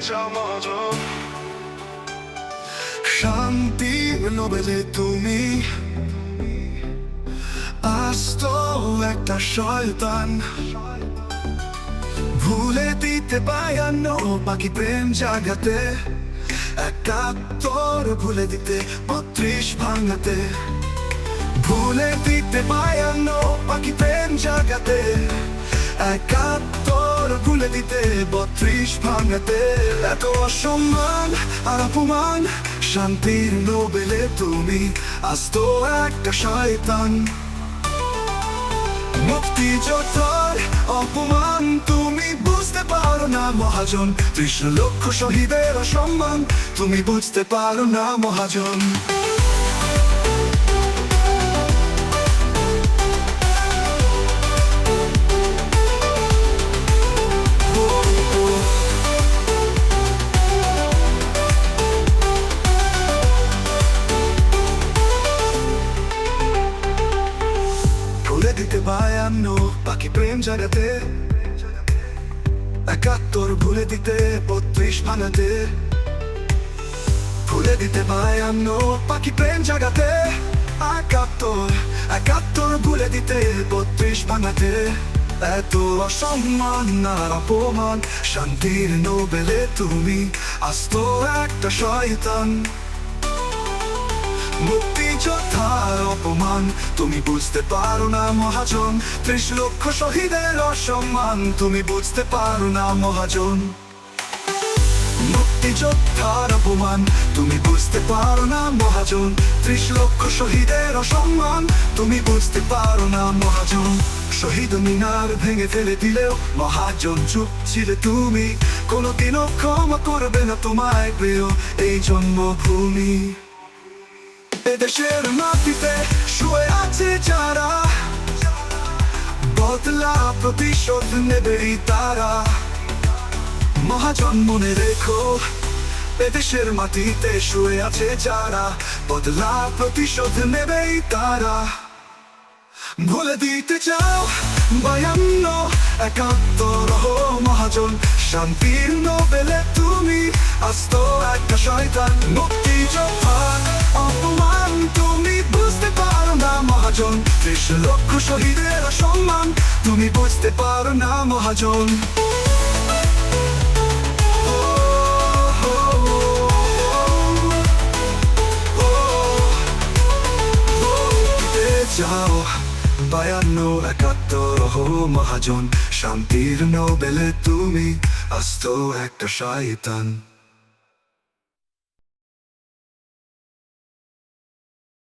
চাও মহাজন। শান্তির নোবেলে তুমি আস্ত একটা শয়তান, ভুলে দিতে পায়ানো বাকি প্রেম জাগাতে, ৭১ ভুলে দিতে ৩২ ভাঙাতে, ভুলে দিতে পায়ানো বাকি প্রেম জাগাতে, ৭১ ভুলে দিতে ৩২ ভাঙাতে। এত অসম্মান আর অপমান, শান্তির নোবেলে তুমি আস্ত একটা শয়তান। মুক্তিযোদ্ধার অপমান তুমি বুঝতে পারো না মহাজন, ৩০ লক্ষ শহীদের অসম্মান তুমি বুঝতে পারো না মহাজন। ভুলে দিতে বায়ান্ন বাকি প্রেম জাগাতে, ৭১ ভুলে দিতে ৩২ ভাঙাতে, ভুলে দিতে বায়ান্ন বাকি প্রেম জাগাতে, ৭১ ভুলে দিতে ৩২ ভাঙাতে। এত অসম্মান আর অপমান, শান্তির নোবেলে তুমি আস্ত একটা শয়তান। মুক্তিযোদ্ধার অপমান তুমি বুঝতে পারো না মহাজন, ৩০ লক্ষ শহীদের অসম্মান তুমি বুঝতে পারো না মহাজন। মুক্তিযোদ্ধার অপমান তুমি বুঝতে পারো না মহাজন, ৩০ লক্ষ শহীদের অসম্মান তুমি বুঝতে পারো না মহাজন। শহীদ মিনার ভেঙে ফেলে দিলেও মহাজন চুপ ছিলে তুমি, কোনোদিনও ক্ষমা করবে না তোমায় প্রিয় এই জন্মভূমি। এদেশের মাটিতে শুয়ে আছে যারা, বদলা প্রতিশোধ নেবেই তারা। মহাজন মনে রেখো, এদেশের মাটিতে শুয়ে আছে যারা, বদলা প্রতিশোধ নেবেই তারা। ভুলে দিতে চাও বায়ান্ন ৭১ মহাজন, শান্তির নোবেলে তুমি আস্ত একটা শয়তান। মুক্তিযোদ্ধার অপমান তুমি বুঝতে পারো না মহাজন, ৩০ লক্ষ শহীদের সম্মান তুমি বুঝতে পারো না মহাজন। যাও বায়ান্ন ৭১ মহাজন, শান্তির নোবেলে তুমি আস্ত একটা শয়তান।